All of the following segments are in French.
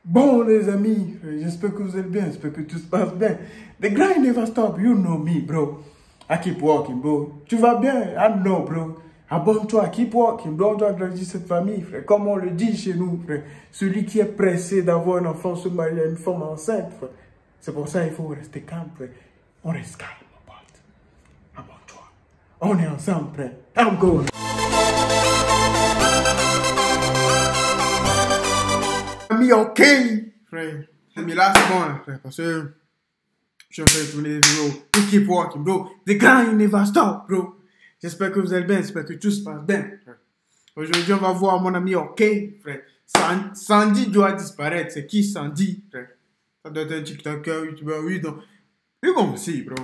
Bon les amis, j'espère que vous allez bien, j'espère que tout se passe bien. The grind never stop, you know me bro. I keep walking bro. Tu vas bien? I know bro. Abonne-toi, keep walking bro, on doit grandir cette famille frère. Comme on le dit chez nous frère, celui qui est pressé d'avoir un enfant se marie à une femme enceinte frère. C'est pour ça qu'il faut rester calme frère. On reste calme mon pote. Abonne-toi. On est ensemble frère. I'm going. Ami ok frère. Mais là c'est bon hein, frère, parce que je suis en train de tourner des vidéos. You keep walking bro. The grind never stop bro. J'espère que vous allez bien, j'espère que tout se passe bien. Aujourd'hui, on va voir mon ami OK, frère. Sandy doit disparaître. C'est qui Sandy, frère? Ça doit être un TikToker, YouTuber, oui, donc. Lui aussi, bro.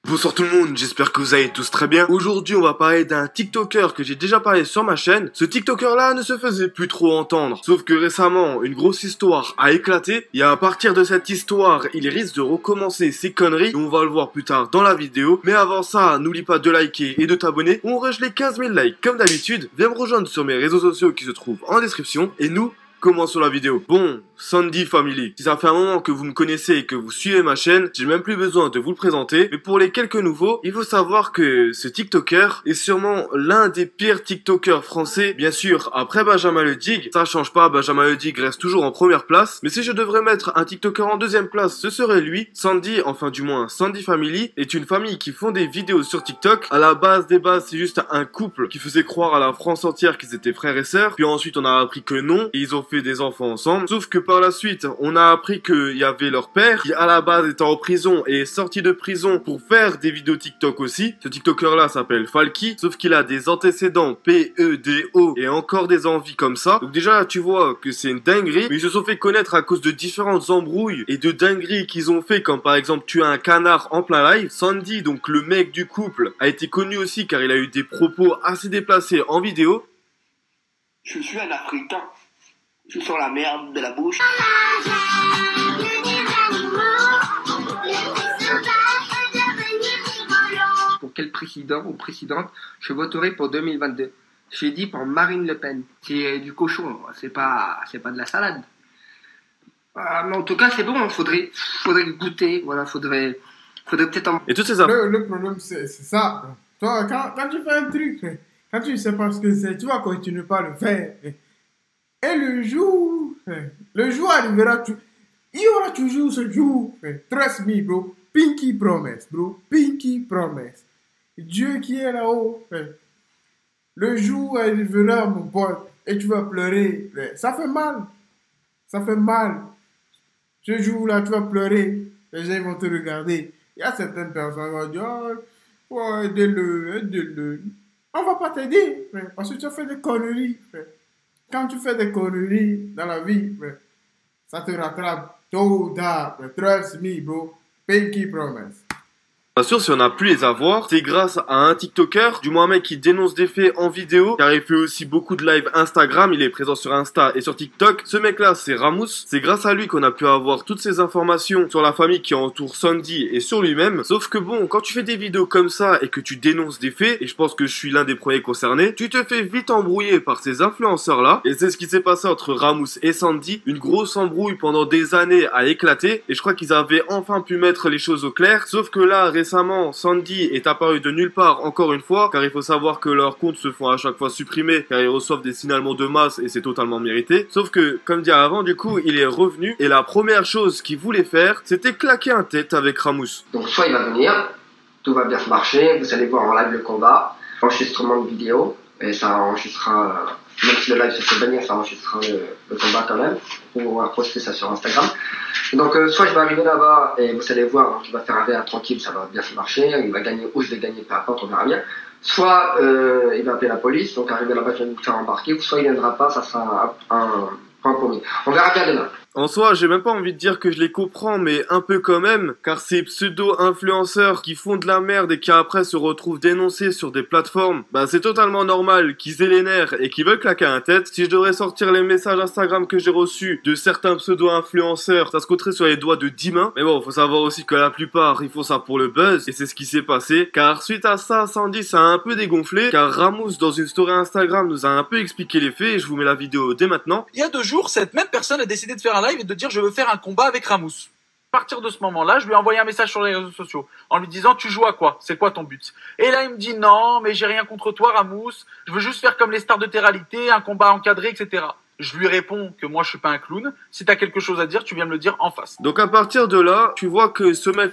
Bonsoir tout le monde, j'espère que vous allez tous très bien. Aujourd'hui on va parler d'un TikToker que j'ai déjà parlé sur ma chaîne. Ce TikToker là ne se faisait plus trop entendre. Sauf que récemment, une grosse histoire a éclaté. Et à partir de cette histoire, il risque de recommencer ses conneries. Et on va le voir plus tard dans la vidéo. Mais avant ça, n'oublie pas de liker et de t'abonner. On rush les 15 000 likes comme d'habitude. Viens me rejoindre sur mes réseaux sociaux qui se trouvent en description. Et nous, commençons la vidéo. Bon, Sandy Family, si ça fait un moment que vous me connaissez et que vous suivez ma chaîne, j'ai même plus besoin de vous le présenter. Mais pour les quelques nouveaux, il faut savoir que ce TikToker est sûrement l'un des pires TikTokers français. Bien sûr, après Benjamin Le Dig, ça change pas, Benjamin Le Dig reste toujours en première place. Mais si je devrais mettre un TikToker en deuxième place, ce serait lui. Sandy, enfin du moins Sandy Family, est une famille qui font des vidéos sur TikTok. À la base des bases, c'est juste un couple qui faisait croire à la France entière qu'ils étaient frères et sœurs. Puis ensuite, on a appris que non, et ils ont fait des enfants ensemble. Sauf que par la suite, on a appris qu'il y avait leur père qui à la base était en prison et est sorti de prison pour faire des vidéos TikTok aussi. Ce TikToker là s'appelle Falky, sauf qu'il a des antécédents PEDO et encore des envies comme ça. Donc déjà là, tu vois que c'est une dinguerie, mais ils se sont fait connaître à cause de différentes embrouilles et de dingueries qu'ils ont fait, comme par exemple tuer un canard en plein live. Sandy, donc le mec du couple, a été connu aussi car il a eu des propos assez déplacés en vidéo. Je suis un Africain. Je sens la merde de la bouche. Pour quel président ou présidente je voterai pour 2022? J'ai dit pour Marine Le Pen. C'est du cochon, c'est pas de la salade. Mais en tout cas, c'est bon, faudrait goûter, voilà, faudrait peut-être en... Et toutes ces infos. Le problème, c'est ça. Toi, quand tu fais un truc, quand tu sais pas ce que c'est, tu vas continuer pas le faire. Et le jour arrivera, il y aura toujours ce jour. Trust me, bro. Pinky promise, bro. Pinky promise. Dieu qui est là-haut. Le jour arrivera, mon pote, et tu vas pleurer. Ça fait mal. Ça fait mal. Ce jour-là, tu vas pleurer. Les gens vont te regarder. Il y a certaines personnes qui vont dire, oh, ouais, aide-le. On va pas t'aider, parce que tu as fait des conneries. Quand tu fais des conneries dans la vie, ça te rattrape tôt ou tard. Trust me, bro. Pinky promise. Bien sûr, si on a pu les avoir, c'est grâce à un TikToker, du moins un mec qui dénonce des faits en vidéo, car il fait aussi beaucoup de live Instagram, il est présent sur Insta et sur TikTok. Ce mec-là, c'est Ramous. C'est grâce à lui qu'on a pu avoir toutes ces informations sur la famille qui entoure Sandy et sur lui-même. Sauf que bon, quand tu fais des vidéos comme ça et que tu dénonces des faits, et je pense que je suis l'un des premiers concernés, tu te fais vite embrouiller par ces influenceurs-là. Et c'est ce qui s'est passé entre Ramous et Sandy. Une grosse embrouille pendant des années a éclaté, et je crois qu'ils avaient enfin pu mettre les choses au clair. Sauf que là, récemment, Sandy est apparu de nulle part encore une fois, car il faut savoir que leurs comptes se font à chaque fois supprimer, car ils reçoivent des signalements de masse et c'est totalement mérité. Sauf que, comme dit avant, du coup, il est revenu et la première chose qu'il voulait faire, c'était claquer un tête avec Ramous. Donc soit il va venir, tout va bien se marcher, vous allez voir en live le combat, enregistrement de vidéo, et ça enregistrera, même si le live se fait bannir, ça enregistrera le combat quand même, on va poster ça sur Instagram. Donc soit je vais arriver là-bas et vous allez voir, il va faire un verre tranquille, ça va bien se marcher, il va gagner ou je vais gagner, peu importe, on verra bien. Soit il va appeler la police, donc arriver là-bas, je vais vous faire embarquer, ou soit il ne viendra pas, ça sera un compromis. On verra bien demain. En soi, j'ai même pas envie de dire que je les comprends, mais un peu quand même, car ces pseudo-influenceurs qui font de la merde et qui après se retrouvent dénoncés sur des plateformes, bah c'est totalement normal qu'ils aient les nerfs et qu'ils veulent claquer un tête. Si je devrais sortir les messages Instagram que j'ai reçus de certains pseudo-influenceurs, ça se compterait sur les doigts de 10 mains. Mais bon, faut savoir aussi que la plupart, ils font ça pour le buzz, et c'est ce qui s'est passé, car suite à ça, Sandy ça a un peu dégonflé, car Ramous, dans une story Instagram, nous a un peu expliqué les faits, et je vous mets la vidéo dès maintenant. Il y a 2 jours, cette même personne a décidé de faire un live et de dire je veux faire un combat avec Ramous. À partir de ce moment-là, je lui ai envoyé un message sur les réseaux sociaux en lui disant tu joues à quoi? C'est quoi ton but? Et là, il me dit non, mais j'ai rien contre toi, Ramous. Je veux juste faire comme les stars de télé-réalité, un combat encadré, etc. Je lui réponds que moi, je suis pas un clown. Si t'as quelque chose à dire, tu viens me le dire en face. Donc à partir de là, tu vois que ce mec...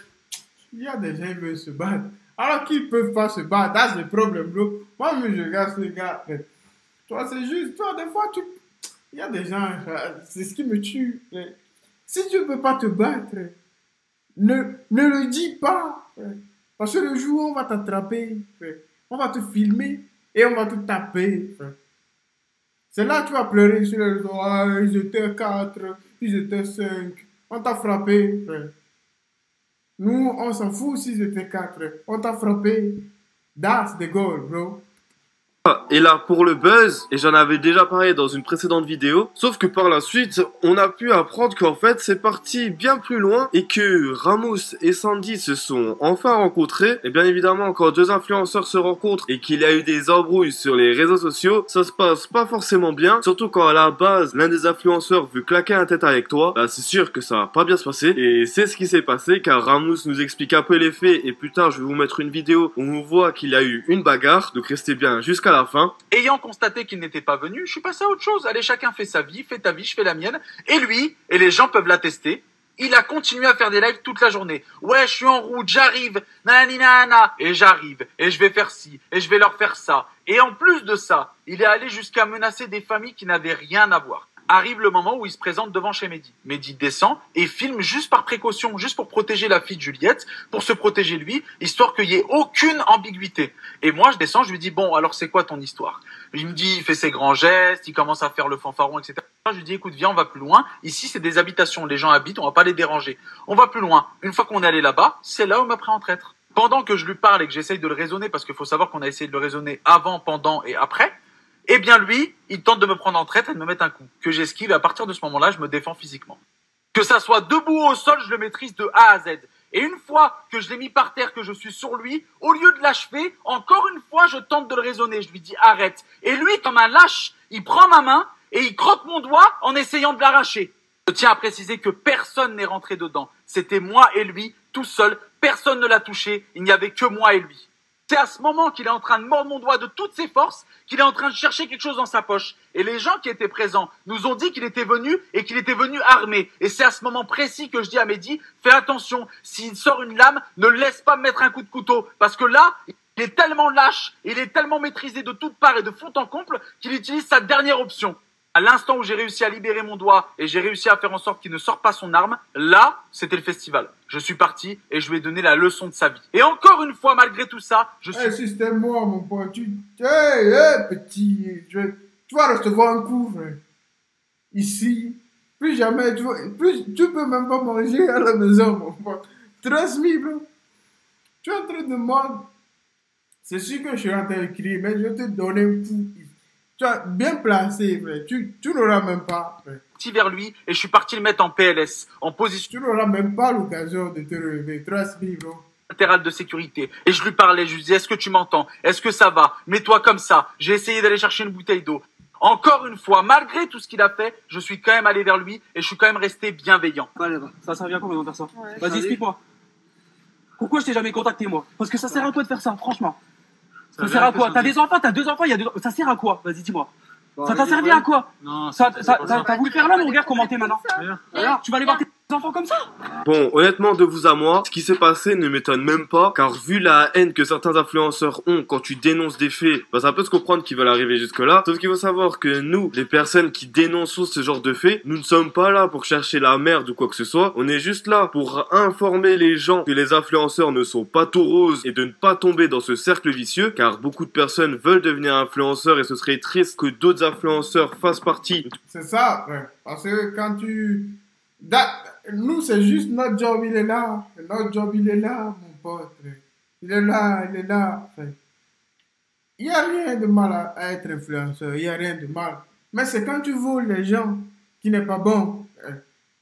Il y a des gens qui veulent se battre. Alors qu'ils peuvent pas se battre, that's le problème, bro. Moi, je regarde ce gars. Toi, c'est juste, toi, des fois, il y a des gens, c'est ce qui me tue. Si tu ne peux pas te battre, ne le dis pas. Parce que le jour où on va t'attraper, on va te filmer et on va te taper. C'est là que tu vas pleurer sur les réseaux. Ah, ils étaient 4, ils étaient 5. On t'a frappé. Nous, on s'en fout s'ils étaient 4. On t'a frappé. That's the goal, bro. Et là, pour le buzz, et j'en avais déjà parlé dans une précédente vidéo, sauf que par la suite, on a pu apprendre qu'en fait, c'est parti bien plus loin et que Ramous et Sandy se sont enfin rencontrés. Et bien évidemment, quand deux influenceurs se rencontrent et qu'il y a eu des embrouilles sur les réseaux sociaux, ça se passe pas forcément bien, surtout quand à la base, l'un des influenceurs veut claquer un tête avec toi, bah c'est sûr que ça va pas bien se passer. Et c'est ce qui s'est passé, car Ramous nous explique un peu les faits, et plus tard, je vais vous mettre une vidéo où on voit qu'il y a eu une bagarre, donc restez bien jusqu'à la fin. Ayant constaté qu'il n'était pas venu, je suis passé à autre chose. Allez, chacun fait sa vie, fais ta vie, je fais la mienne. Et lui, et les gens peuvent l'attester, il a continué à faire des lives toute la journée. Ouais, je suis en route, j'arrive, nanana, et j'arrive, et je vais faire ci, et je vais leur faire ça. Et en plus de ça, il est allé jusqu'à menacer des familles qui n'avaient rien à voir. Arrive le moment où il se présente devant chez Mehdi. Mehdi descend et filme juste par précaution, juste pour protéger la fille de Juliette, pour se protéger lui, histoire qu'il n'y ait aucune ambiguïté. Et moi, je descends, je lui dis, bon, alors c'est quoi ton histoire? Il me dit, il fait ses grands gestes, il commence à faire le fanfaron, etc. Je lui dis, écoute, viens, on va plus loin. Ici, c'est des habitations, les gens habitent, on va pas les déranger. On va plus loin. Une fois qu'on est allé là-bas, c'est là où il m'a pris en traître. Pendant que je lui parle et que j'essaye de le raisonner, parce qu'il faut savoir qu'on a essayé de le raisonner avant, pendant et après, eh bien lui, il tente de me prendre en traître et de me mettre un coup, que j'esquive, et à partir de ce moment-là, je me défends physiquement. Que ça soit debout ou au sol, je le maîtrise de A à Z. Et une fois que je l'ai mis par terre, que je suis sur lui, au lieu de l'achever, encore une fois, je tente de le raisonner. Je lui dis arrête. Et lui, comme un lâche, il prend ma main et il croque mon doigt en essayant de l'arracher. Je tiens à préciser que personne n'est rentré dedans. C'était moi et lui, tout seul. Personne ne l'a touché. Il n'y avait que moi et lui. C'est à ce moment qu'il est en train de mordre mon doigt de toutes ses forces, qu'il est en train de chercher quelque chose dans sa poche. Et les gens qui étaient présents nous ont dit qu'il était venu et qu'il était venu armé. Et c'est à ce moment précis que je dis à Mehdi, fais attention, s'il sort une lame, ne le laisse pas me mettre un coup de couteau. Parce que là, il est tellement lâche, il est tellement maîtrisé de toutes parts et de fond en comble qu'il utilise sa dernière option. À l'instant où j'ai réussi à libérer mon doigt et j'ai réussi à faire en sorte qu'il ne sorte pas son arme, là, c'était le festival. Je suis parti et je lui ai donné la leçon de sa vie. Et encore une fois, malgré tout ça, je suis... Système-moi, mon pote. Petit. Tu vas recevoir un coup, frère. Ici. Plus jamais. Tu peux même pas manger à la maison, mon pote. Trust me, bro. Tu es en train de mordre. C'est sûr que je suis en train de crier, mais je vais te donner un coup. Tu as bien placé, frère. Tu n'auras même pas, frère. Vers lui et je suis parti le mettre en PLS, en position... Tu n'auras même pas l'occasion de te relever. Trust me, bro. Latérale de sécurité. Et je lui parlais, je lui disais, est-ce que tu m'entends? Est-ce que ça va? Mets-toi comme ça. J'ai essayé d'aller chercher une bouteille d'eau. Encore une fois, malgré tout ce qu'il a fait, je suis quand même allé vers lui et je suis quand même resté bienveillant. Allez, ça sert à quoi maintenant de faire ça? Vas-y, explique-moi. Pourquoi je t'ai jamais contacté, moi? Parce que ça sert à quoi de faire ça, franchement? Ça sert à quoi? T'as des enfants, t'as 2 enfants, il y a 2 ans. Ça sert à quoi? Vas-y, dis-moi. Ça t'a servi à quoi? Non, t'as voulu faire l'homme, regarde comment t'es maintenant. Alors, tu vas aller voir tes enfants comme ça? Bon, honnêtement, de vous à moi, ce qui s'est passé ne m'étonne même pas, car vu la haine que certains influenceurs ont quand tu dénonces des faits, bah ça peut se comprendre qu'ils veulent arriver jusque là. Sauf qu'il faut savoir que nous, les personnes qui dénonçons ce genre de faits, nous ne sommes pas là pour chercher la merde ou quoi que ce soit. On est juste là pour informer les gens que les influenceurs ne sont pas tout roses et de ne pas tomber dans ce cercle vicieux, car beaucoup de personnes veulent devenir influenceurs et ce serait triste que d'autres influenceurs fassent partie. C'est ça, frère. Parce que quand tu... Nous, c'est juste notre job, il est là. Notre job, il est là, mon pote. Il est là, il est là. Il n'y a rien de mal à être influenceur. Il n'y a rien de mal. Mais c'est quand tu voles les gens qui n'est pas bon.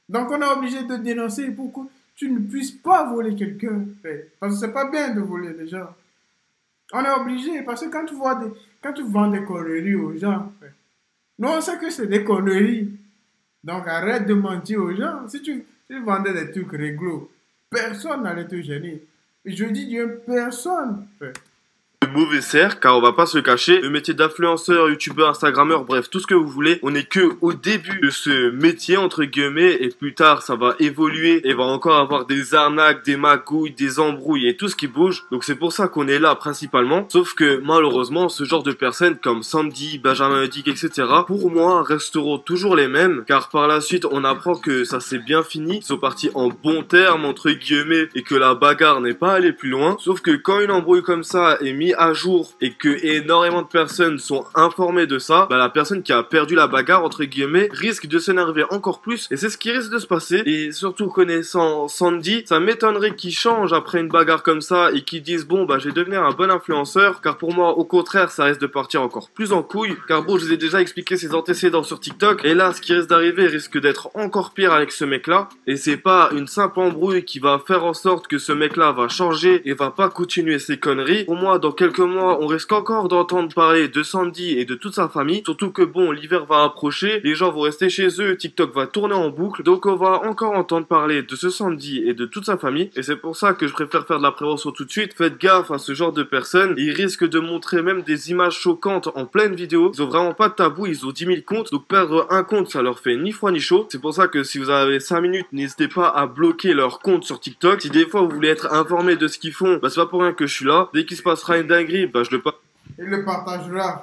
Donc, on est obligé de dénoncer pour que tu ne puisses pas voler quelqu'un. Parce que c'est pas bien de voler les gens. On est obligé. Parce que quand tu vends des conneries aux gens, nous, on sait que c'est des conneries. Donc arrête de mentir aux gens. Si tu vendais des trucs réglo, personne n'allait te gêner. Et je dis Dieu, personne. De mauvais cercle, car on va pas se cacher, le métier d'influenceur, youtubeur, instagrammeur, bref, tout ce que vous voulez, on est que au début de ce métier, entre guillemets, et plus tard, ça va évoluer, et va encore avoir des arnaques, des magouilles, des embrouilles, et tout ce qui bouge, donc c'est pour ça qu'on est là, principalement, sauf que, malheureusement, ce genre de personnes, comme Sandy, Benjamin Dick, etc., pour moi, resteront toujours les mêmes, car par la suite, on apprend que ça s'est bien fini, ils sont partis en bons termes, entre guillemets, et que la bagarre n'est pas allée plus loin, sauf que quand une embrouille comme ça est mise à jour et que énormément de personnes sont informées de ça, bah la personne qui a perdu la bagarre entre guillemets risque de s'énerver encore plus et c'est ce qui risque de se passer. Et surtout connaissant Sandy, ça m'étonnerait qu'il change après une bagarre comme ça et qu'il dise bon bah je vais devenir un bon influenceur, car pour moi au contraire ça risque de partir encore plus en couille, car bon je vous ai déjà expliqué ses antécédents sur TikTok et là ce qui risque d'arriver risque d'être encore pire avec ce mec là, et c'est pas une simple embrouille qui va faire en sorte que ce mec là va changer et va pas continuer ses conneries. Pour moi dans quelques mois, on risque encore d'entendre parler de Sandy et de toute sa famille. Surtout que bon, l'hiver va approcher, les gens vont rester chez eux, TikTok va tourner en boucle. Donc on va encore entendre parler de ce Sandy et de toute sa famille. Et c'est pour ça que je préfère faire de la prévention tout de suite. Faites gaffe à ce genre de personnes. Ils risquent de montrer même des images choquantes en pleine vidéo. Ils ont vraiment pas de tabou, ils ont 10 000 comptes. Donc perdre un compte, ça leur fait ni froid ni chaud. C'est pour ça que si vous avez 5 minutes, n'hésitez pas à bloquer leur compte sur TikTok. Si des fois vous voulez être informé de ce qu'ils font, bah c'est pas pour rien que je suis là. Dès qu'il se passera une dinguerie, bah je le Il le partagera,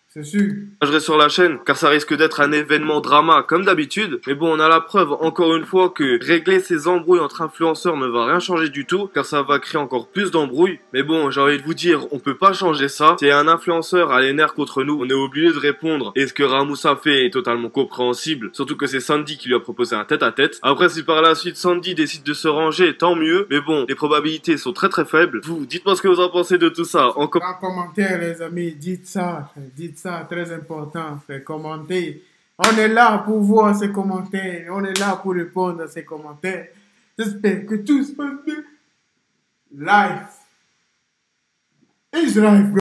c'est sûr. partagerai sur la chaîne, car ça risque d'être un événement drama comme d'habitude. Mais bon, on a la preuve encore une fois que régler ces embrouilles entre influenceurs ne va rien changer du tout, car ça va créer encore plus d'embrouilles. Mais bon, j'ai envie de vous dire, on peut pas changer ça. Si un influenceur a les nerfs contre nous, on est obligé de répondre. Et ce que Ramous a fait est totalement compréhensible, surtout que c'est Sandy qui lui a proposé un tête-à-tête. Après, si par la suite Sandy décide de se ranger, tant mieux. Mais bon, les probabilités sont très très faibles. Vous, dites-moi ce que vous en pensez de tout ça. En commentaire, les amis, dites ça, très important, commentez. On est là pour voir ces commentaires, on est là pour répondre à ces commentaires. J'espère que tout se passe bien. Life is life, bro.